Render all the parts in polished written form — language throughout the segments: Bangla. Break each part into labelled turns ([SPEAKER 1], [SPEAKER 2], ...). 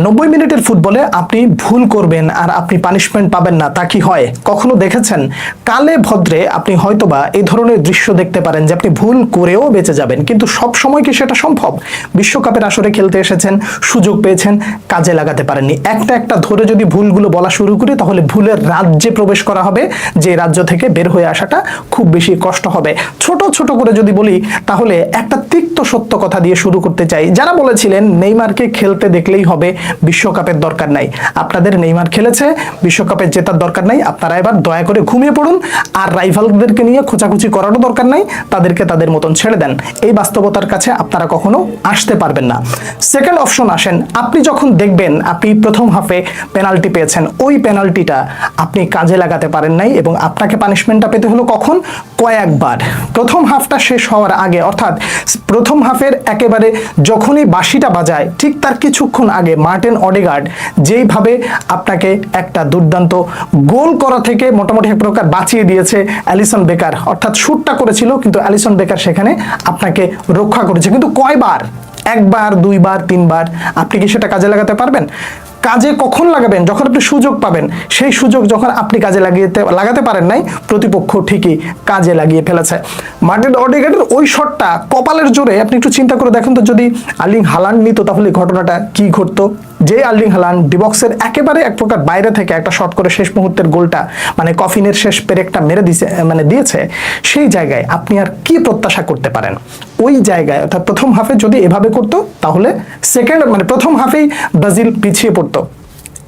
[SPEAKER 1] 90 মিনিটের ফুটবলে আপনি ভুল করবেন আর আপনি পানিশমেন্ট পাবেন না, তা কি হয়? কখনো দেখেছেন? কালে ভদ্রে আপনি হয়তোবা এই ধরনের দৃশ্য দেখতে পারেন যে আপনি ভুল করেও বেঁচে যাবেন, কিন্তু সব সময় কি সেটা সম্ভব? বিশ্বকাপের আসরে খেলতে এসেছেন, সুযোগ পেয়েছেন, কাজে লাগাতে পারেননি। একটা একটা ধরে যদি ভুলগুলো বলা শুরু করি তাহলে ভুলের রাজ্যে প্রবেশ করা হবে, যে রাজ্য থেকে বের হয়ে আসাটা খুব বেশি কষ্ট হবে। ছোট ছোট করে যদি বলি তাহলে একটা তিক্ত সত্য কথা দিয়ে শুরু করতে চাই। যারা বলেছিলেন নেইমারকে খেলতে দেখলেই হবে, বিশ্বকাপের দরকার নাই, আপনাদের নেইমার খেলেছে, বিশ্বকাপে জেতার দরকার নাই, আপনারা এবার দয়া করে ঘুমিয়ে পড়ুন, আর রাইভালদেরকে নিয়ে খোঁচাখুচি করারও দরকার নাই, তাদেরকে তাদের মতন ছেড়ে দেন। এই বাস্তবতার কাছে আপনারা কখনো আসতে পারবেন না। সেকেন্ড অপশন আসেন, আপনি যখন দেখবেন আপনি প্রথম হাফে পেনাল্টি পেয়েছেন, ওই পেনাল্টিটা আপনি কাজে লাগাতে পারেন নাই এবং আপনাকে পানিশমেন্টটা পেতে হলো কখন? কয়েকবার। প্রথম হাফটা শেষ হওয়ার আগে, অর্থাৎ প্রথম হাফের একেবারে যখনই বাঁশিটা বাজায় ঠিক তার কিছুক্ষণ আগে মার্টিন অডেগার্ড যেইভাবে আপনাকে একটা দুর্দান্ত গোল করা থেকে মোটামুটি এক প্রকার বাঁচিয়ে দিয়েছে অ্যালিসন বেকার, অর্থাৎ শুটটা করেছিল কিন্তু অ্যালিসন বেকার সেখানে আপনাকে রক্ষা করেছে। কিন্তু কয়বার? একবার, দুইবার, তিনবার। আপনি কি সেটা কাজে লাগাতে পারবেন? কাজে কখন লাগাবেন? যখন আপনি সুযোগ পাবেন। সেই সুযোগ যখন আপনি কাজে লাগাতে পারেন নাই, প্রতিপক্ষ ঠিকই কাজে লাগিয়ে ফেলেছে। মার্টিন অডেগার্ডের ওই শটটা কপালের জোরে, আপনি একটু চিন্তা করে দেখুন তো, যদি আর্লিং হালান্ড নিত তাহলে ঘটনাটা কি ঘটতো? যে আর্লিং হালান্ড ডিবক্সের একেবারে এক প্রকার বাইরে থেকে একটা শট করে শেষ মুহূর্তের গোলটা, মানে কফিনের শেষ পেরেকটা মেরে দিয়েছে, সেই জায়গায় আপনি আর কি প্রত্যাশা করতে পারেন? ওই জায়গায় অর্থাৎ প্রথম হাফে যদি এভাবে করতো তাহলে প্রথম হাফেই ব্রাজিল পিছিয়ে পড়তো।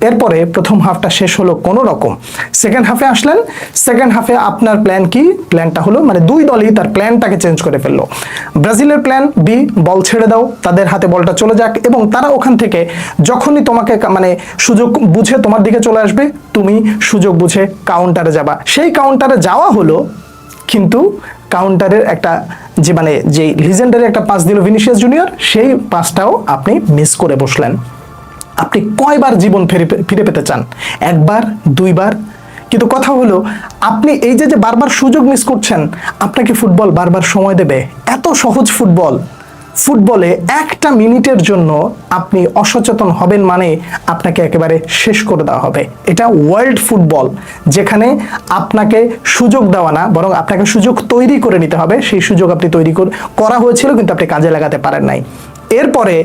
[SPEAKER 1] এরপরে প্রথম হাফটা শেষ হলো কোনো রকম, সেকেন্ড হাফে আসলেন। সেকেন্ড হাফে আপনার প্ল্যান কি? প্ল্যানটা হলো দুই দলই তার প্ল্যানটাকে চেঞ্জ করে ফেললো। ব্রাজিলের প্ল্যান বি, বল ছেড়ে দাও, তাদের হাতে বলটা চলে যাক এবং তারা ওখান থেকে যখনই তোমাকে সুযোগ বুঝে তোমার দিকে চলে আসবে, তুমি সুযোগ বুঝে কাউন্টারে যাবা। সেই কাউন্টারে যাওয়া হলো, কিন্তু কাউন্টারের একটা যে লিজেন্ডারি একটা পাস দিল ভিনিসিয়াস জুনিয়র, সেই পাসটাও আপনি মিস করে বসলেন। আপনি কয়বার জীবন ফিরে পেতে চান? একবার, দুইবার? কিন্তু কথা হলো, আপনি এই যে বারবার সুযোগ মিস করছেন, আপনাকে ফুটবল বারবার সময় দেবে? এত সহজ ফুটবলে একটা মিনিটের জন্য আপনি অসচেতন হবেন মানে আপনাকে একেবারে শেষ করে দেওয়া হবে। এটা ওয়ার্ল্ড ফুটবল, যেখানে আপনাকে সুযোগ দেওয়া না, বরং আপনাকে সুযোগ তৈরি করে নিতে হবে। সেই সুযোগ আপনি তৈরি করা হয়েছিল কিন্তু আপনি কাজে লাগাতে পারেন নাই। এরপরে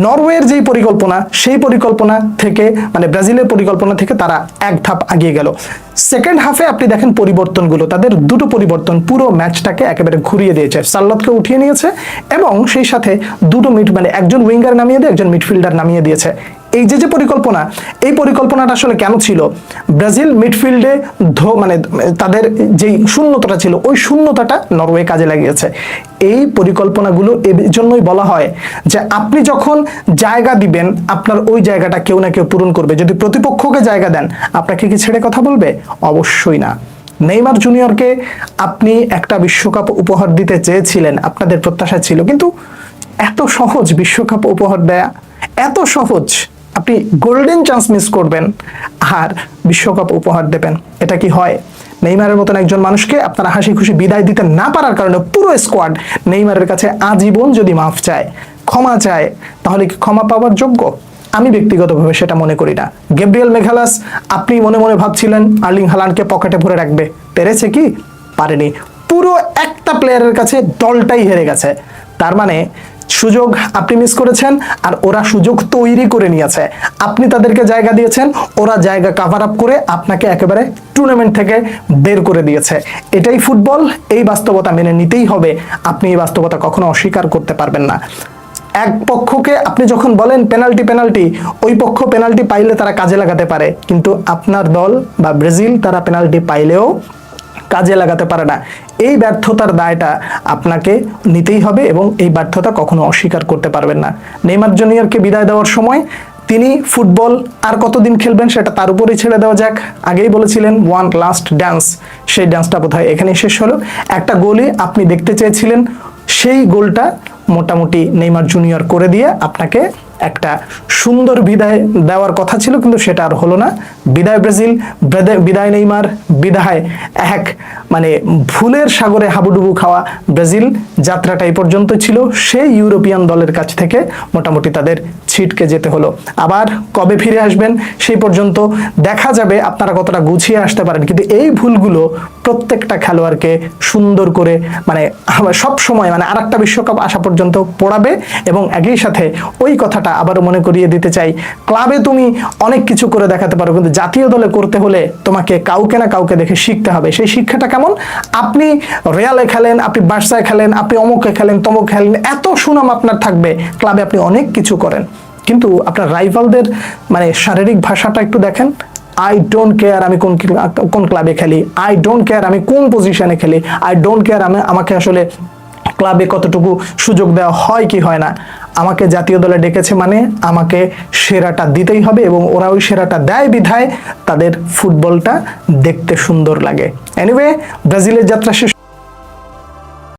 [SPEAKER 1] নরওয়ের যেই পরিকল্পনা, সেই পরিকল্পনা থেকে ব্রাজিলের পরিকল্পনা থেকে তারা এক ধাপ এগিয়ে গেল। সেকেন্ড হাফে আপনি দেখেন পরিবর্তনগুলো, তাদের দুটো পরিবর্তন পুরো ম্যাচটাকে একেবারে ঘুরিয়ে দিয়েছে। সার্লটকে উঠিয়ে নিয়েছে এবং সেই সাথে দুটো একজন উইঙ্গার নামিয়ে দিয়ে একজন মিডফিল্ডার নামিয়ে দিয়েছে। এই যে পরিকল্পনা, এই পরিকল্পনাটা আসলে কেন ছিল? ব্রাজিল মিডফিল্ডে তাদের যেই শূন্যতাটা ছিল, ওই শূন্যতাটা নরওয়ে কাজে লাগিয়েছে। এই পরিকল্পনাগুলো এই জন্যই বলা হয় যে আপনি যখন জায়গা দিবেন, আপনার ওই জায়গাটা কেউ না কেউ পূরণ করবে। যদি প্রতিপক্ষকে জায়গা দেন, আপনাকে কি ছেড়ে কথা বলবে? অবশ্যই না। নেইমার জুনিয়রকে আপনি একটা বিশ্বকাপ উপহার দিতে চেয়েছিলেন, আপনাদের প্রত্যাশা ছিল, কিন্তু এত সহজ বিশ্বকাপ উপহার দেয়া? এত সহজ? আপনি গোল্ডেন চান্স মিস করবেন আর বিশ্বকাপ উপহার দেবেন? এটা কি হয়? নেইমারের মতন একজন মানুষকে আপনারা হাসি খুশি বিদায় দিতে না পারার কারণে পুরো স্কোয়াড নেইমারের কাছে আজীবন যদি মাফ চায়, ক্ষমা চায়, তাহলে কি ক্ষমা পাওয়ার যোগ্য? আমি ব্যক্তিগতভাবে সেটা মনে করি না। গ্যাব্রিয়েল মেঘালাস, আপনি মনে মনে ভাবছিলেন আর্লিং হালান্ডকে পকেটে ভরে রাখবে, পেরেছে কি? পারেনি। পুরো একটা প্লেয়ারের কাছে দলটাই হেরে গেছে। তার মানে সুযোগ আপনি মিস করেছেন আর ওরা সুযোগ তৈরি করে নিয়েছে। আপনি তাদেরকে জায়গা দিয়েছেন, ওরা জায়গা কাভার আপ করে আপনাকে একেবারে টুর্নামেন্ট থেকে বের করে দিয়েছে। এটাই ফুটবল, এই বাস্তবতা মেনে নিতেই হবে। আপনি এই বাস্তবতা কখনো অস্বীকার করতে পারবেন না। এক পক্ষকে আপনি যখন বলেন পেনাল্টি, ওই পক্ষ পেনাল্টি পাইলে তারা কাজে লাগাতে পারে, কিন্তু আপনার দল বা ব্রাজিল তারা পেনাল্টি পাইলেও কাজে লাগাতে পারে না। এই ব্যর্থতার দায়টা আপনাকে নিতেই হবে এবং এই ব্যর্থতা কখনো অস্বীকার করতে পারবেন না। নেইমার জুনিয়রকে বিদায় দেওয়ার সময় তিনি ফুটবল আর কতদিন খেলবেন সেটা তার উপরেই ছেড়ে দেওয়া যাক। আগেই বলেছিলেন ওয়ান লাস্ট ডান্স, সেই ডান্সটা বোধহয় এখানেই শেষ হলো। একটা গোলই আপনি দেখতে চেয়েছিলেন, সেই গোলটা মোটামুটি নেইমার জুনিয়র করে দিয়ে আপনাকে একটা সুন্দর বিদায় দেওয়ার কথা ছিল, কিন্তু সেটা আর হলো না। বিদায় ব্রাজিল, বিদায় নেইমার, বিদায় এক ভুলের সাগরে হাবুডুবু খাওয়া ব্রাজিল। যাত্রাটা এই পর্যন্ত ছিল। সেই ইউরোপিয়ান দলের কাছ থেকে মোটামুটি তাদের ছিটকে যেতে হলো। আবার কবে ফিরে আসবেন সেই পর্যন্ত দেখা যাবে আপনারা কতটা গুছিয়ে আসতে পারেন। কিন্তু এই ভুলগুলো প্রত্যেকটা খেলোয়াড়কে সুন্দর করে মানে সব সময় মানে আরেকটা বিশ্বকাপ আসা পর্যন্ত পড়াবে। এবং একই সাথে ওই কথাটা আবারও মনে করিয়ে দিতে চাই, ক্লাবে তুমি অনেক কিছু করে দেখাতে পারো, কিন্তু জাতীয় দলে করতে হলে তোমাকে কাউকে না কাউকে দেখে শিখতে হবে। সেই শিক্ষাটা কেমন? আপনি রিয়ালে খেলেন, আপনি বার্সায় খেলেন, আপনি অমুকে খেলেন, তমুক খেলেন, এত সুনাম আপনার থাকবে, ক্লাবে আপনি অনেক কিছু করেন, কিন্তু আপনার রাইভালদের মানে শারীরিক ভাষাটা একটু দেখেন। আই ডোন্ট কেয়ার আমি কোন ক্লাবে খেলি, আই ডোন্ট কেয়ার আমি কোন পজিশনে খেলি, আই ডোন্ট কেয়ার আমাকে আসলে ক্লাবে কতটুকু সুযোগ দেওয়া হয় কি হয় না, আমাকে জাতীয় দলে ডেকেছে মানে আমাকে সেরাটা দিতেই হবে, এবং ওরা ওই সেরাটা দেয় বিধায় তাদের ফুটবলটা দেখতে সুন্দর লাগে। এনিওয়ে, ব্রাজিলের যাত্রা শেষ।